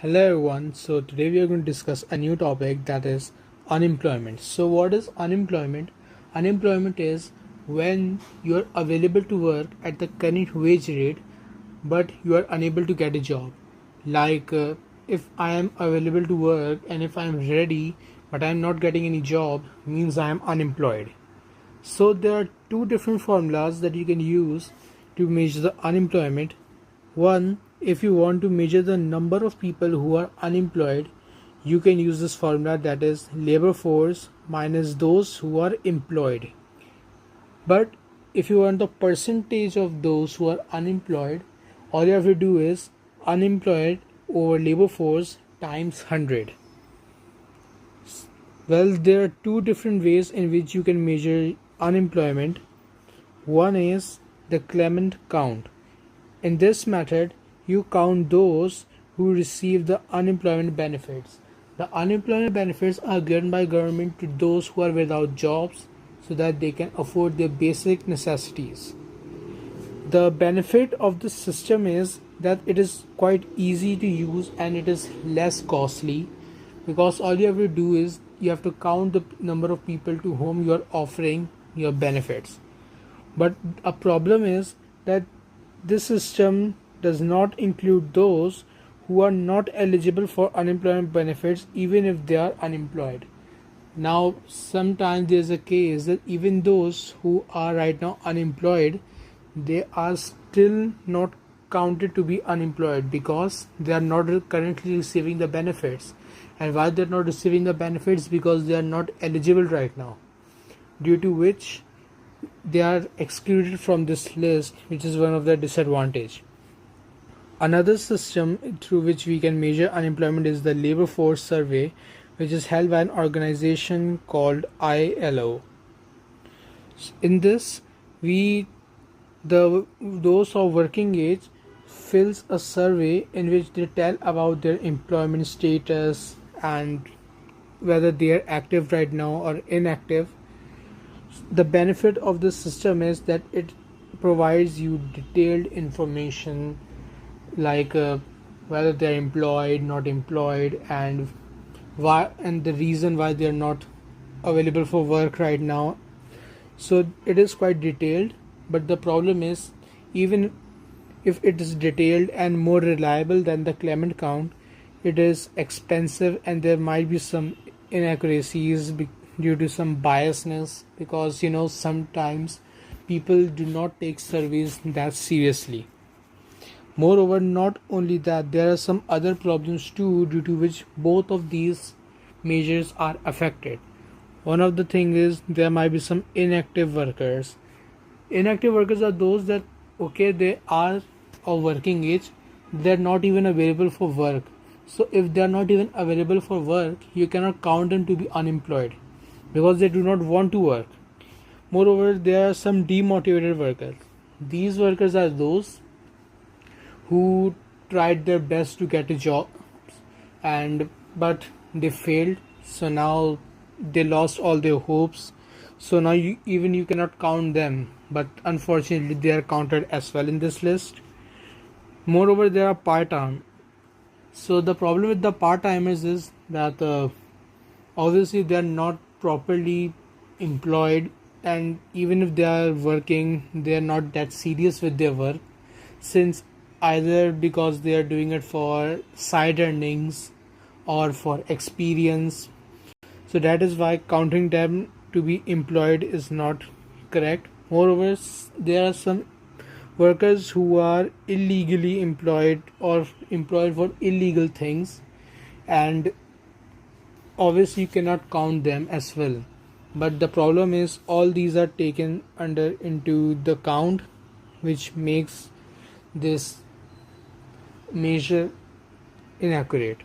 Hello everyone. So today we are going to discuss a new topic, that is unemployment. So what is unemployment? Unemployment is when you are available to work at the current wage rate but you are unable to get a job. Like if I am available to work and if I am ready but I am not getting any job, means I am unemployed. So there are two different formulas that you can use to measure the unemployment. One, if you want to measure the number of people who are unemployed, you can use this formula, that is labor force minus those who are employed. But if you want the percentage of those who are unemployed, all you have to do is unemployed over labor force times 100. Well, there are two different ways in which you can measure unemployment. One is the Clement count. In this method, you count those who receive the unemployment benefits. The unemployment benefits are given by government to those who are without jobs so that they can afford their basic necessities. The benefit of this system is that it is quite easy to use and it is less costly, because all you have to do is you have to count the number of people to whom you are offering your benefits. But a problem is that this system does not include those who are not eligible for unemployment benefits even if they are unemployed. Now, sometimes there's a case that even those who are right now unemployed, they are still not counted to be unemployed because they are not currently receiving the benefits. And why they're not receiving the benefits? Because they are not eligible right now, due to which they are excluded from this list, which is one of the disadvantage. Another system through which we can measure unemployment is the labor force survey, which is held by an organization called ILO. In this, those of working age fills a survey in which they tell about their employment status and whether they are active right now or inactive. The benefit of this system is that it provides you detailed information, like whether they are employed, not employed, and why, and the reason why they are not available for work right now. So it is quite detailed, but the problem is, even if it is detailed and more reliable than the Clement count, it is expensive and there might be some inaccuracies due to some biasness, because sometimes people do not take surveys that seriously. Moreover, not only that, there are some other problems too due to which both of these measures are affected. One of the things is there might be some inactive workers. Inactive workers are those that, okay, they are of working age, they're not even available for work. So if they are not even available for work, you cannot count them to be unemployed because they do not want to work. Moreover, there are some demotivated workers. These workers are those who tried their best to get a job but they failed, so now they lost all their hopes. So now you cannot count them, but unfortunately they are counted as well in this list. Moreover, there are part-time. So the problem with the part-timers is that obviously they are not properly employed, and even if they are working, they are not that serious with their work, since either because they are doing it for side earnings or for experience. So that is why counting them to be employed is not correct. Moreover, there are some workers who are illegally employed or employed for illegal things, and obviously you cannot count them as well. But the problem is all these are taken into the count, which makes this measure inaccurate.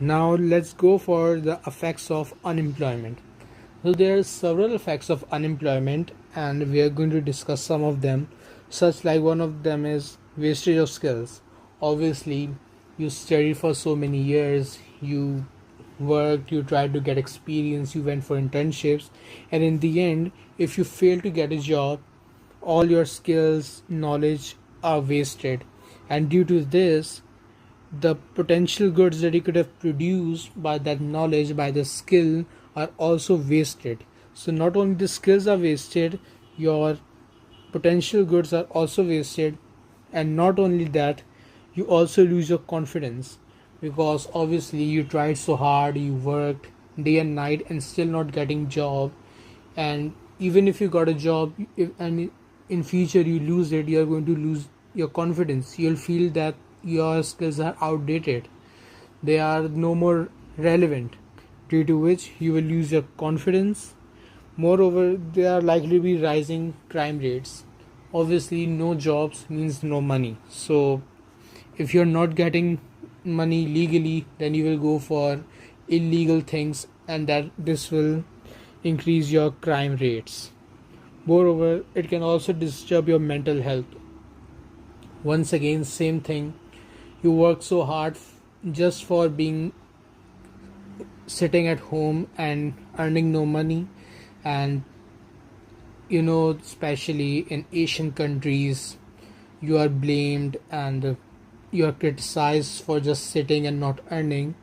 Now let's go for the effects of unemployment. So there are several effects of unemployment and we are going to discuss some of them. Such like one of them is wastage of skills. Obviously you studied for so many years, you worked, you tried to get experience, you went for internships, and in the end, if you fail to get a job, all your skills, knowledge are wasted. And due to this, the potential goods that you could have produced by that knowledge, by the skill, are also wasted. So not only the skills are wasted, your potential goods are also wasted, and not only that, you also lose your confidence, because obviously you tried so hard, you worked day and night and still not getting job. And even if you got a job, if and in future you lose it, you are going to lose your confidence. You'll feel that your skills are outdated, they are no more relevant, due to which you will lose your confidence. Moreover, there are likely to be rising crime rates. Obviously, no jobs means no money. So, if you're not getting money legally, then you will go for illegal things, and that this will increase your crime rates. Moreover, it can also disturb your mental health. Once again, same thing. You work so hard just for being sitting at home and earning no money. And especially in Asian countries, you are blamed and you are criticized for just sitting and not earning,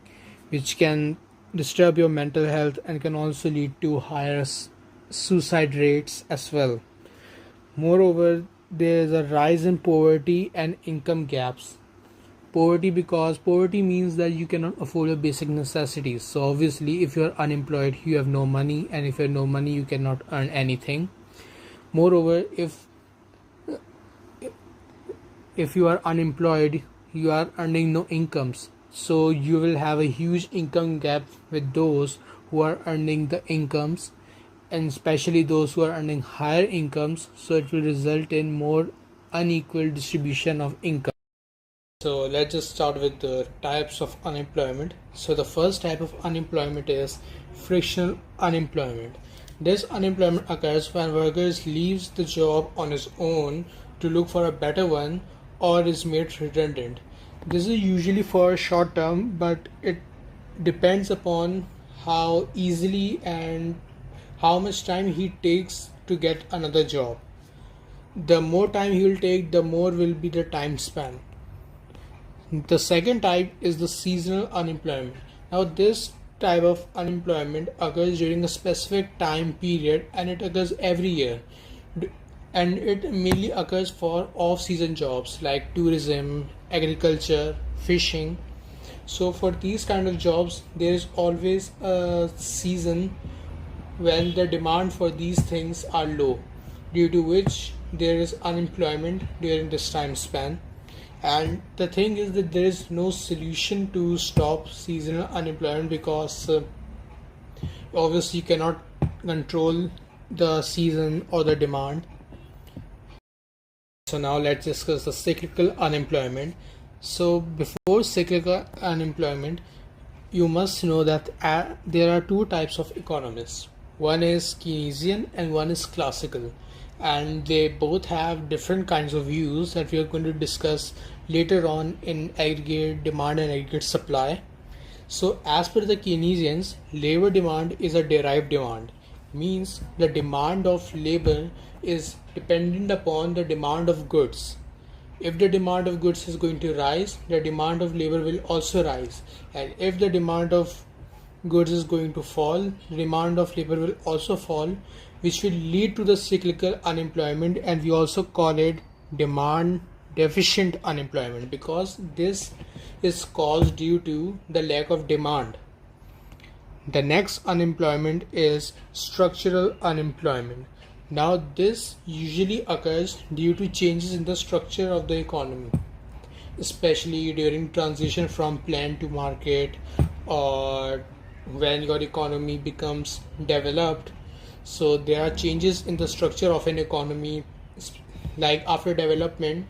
which can disturb your mental health and can also lead to higher suicide rates as well. Moreover, there is a rise in poverty and income gaps. Poverty, because poverty means that you cannot afford your basic necessities. So obviously, if you are unemployed, you have no money, and if you have no money, you cannot earn anything. Moreover, if you are unemployed, you are earning no incomes, so you will have a huge income gap with those who are earning the incomes, and especially those who are earning higher incomes. So it will result in more unequal distribution of income. So let's just start with the types of unemployment. So the first type of unemployment is frictional unemployment. This unemployment occurs when workers leaves the job on his own to look for a better one, or is made redundant. This is usually for short term, but it depends upon how easily and how much time he takes to get another job. The more time he will take, the more will be the time span. The second type is the seasonal unemployment. Now, this type of unemployment occurs during a specific time period, and it occurs every year. And it mainly occurs for off-season jobs like tourism, agriculture, fishing. So for these kind of jobs, there is always a season when the demand for these things are low, due to which there is unemployment during this time span. And the thing is that there is no solution to stop seasonal unemployment, because obviously you cannot control the season or the demand. So now let's discuss the cyclical unemployment. So before cyclical unemployment, you must know that there are two types of economists. One is Keynesian and one is classical, and they both have different kinds of views that we are going to discuss later on in aggregate demand and aggregate supply. So as per the Keynesians, labor demand is a derived demand, means the demand of labor is dependent upon the demand of goods. If the demand of goods is going to rise, the demand of labor will also rise, and if the demand of goods is going to fall, the demand of labor will also fall, which will lead to the cyclical unemployment, and we also call it demand deficient unemployment, because this is caused due to the lack of demand. The next unemployment is structural unemployment. Now this usually occurs due to changes in the structure of the economy, especially during transition from plant to market, or when your economy becomes developed. So there are changes in the structure of an economy, like after development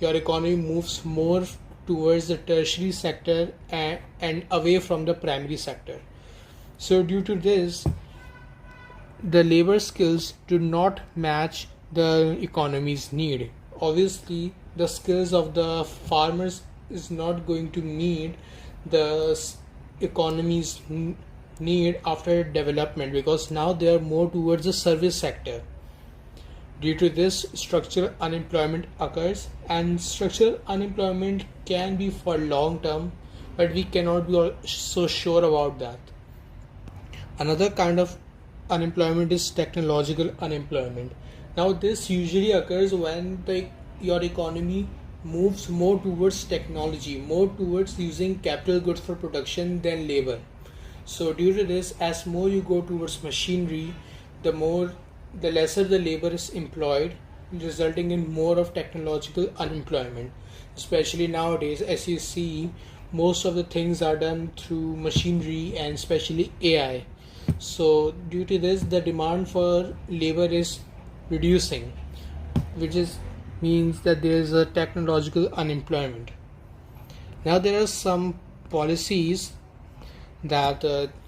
your economy moves more towards the tertiary sector and away from the primary sector. So due to this, the labor skills do not match the economy's need. Obviously the skills of the farmers is not going to meet the economy's need after development, because now they are more towards the service sector. Due to this, structural unemployment occurs, and structural unemployment can be for long term, but we cannot be so sure about that. Another kind of unemployment is technological unemployment. Now, this usually occurs when your economy moves more towards technology, more towards using capital goods for production than labor. So, due to this, as more you go towards machinery, the lesser the labor is employed, resulting in more of technological unemployment. Especially nowadays, as you see, most of the things are done through machinery and especially AI. So due to this, the demand for labor is reducing, which is means that there is a technological unemployment. Now there are some policies that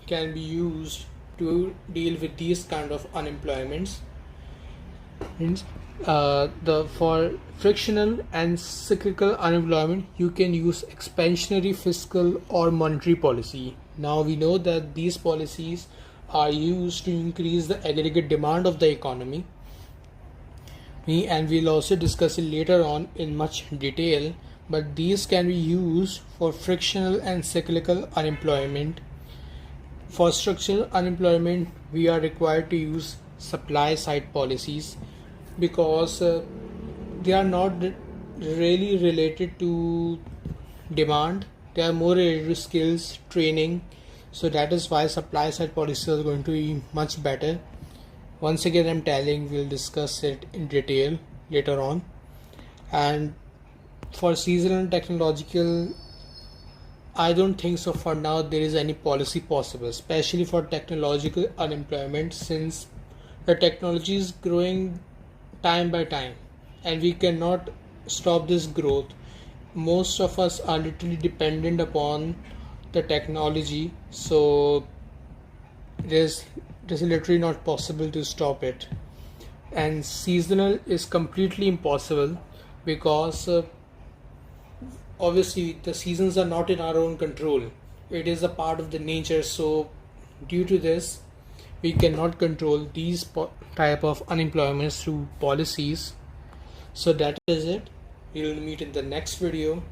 can be used to deal with these kind of unemployments. Means the for frictional and cyclical unemployment, you can use expansionary fiscal or monetary policy. Now we know that these policies are used to increase the aggregate demand of the economy. And we'll also discuss it later on in much detail, but these can be used for frictional and cyclical unemployment. For structural unemployment, we are required to use supply side policies because they are not really related to demand, they are more related to skills, training. So that is why supply side policies are going to be much better. Once again, I'm telling we'll discuss it in detail later on. And for seasonal and technological, I don't think so for now there is any policy possible, especially for technological unemployment, since the technology is growing time by time and we cannot stop this growth. Most of us are literally dependent upon the technology, so it is literally not possible to stop it. And seasonal is completely impossible because obviously the seasons are not in our own control, it is a part of the nature. So due to this, we cannot control these type of unemployments through policies. So that is it. We will meet in the next video.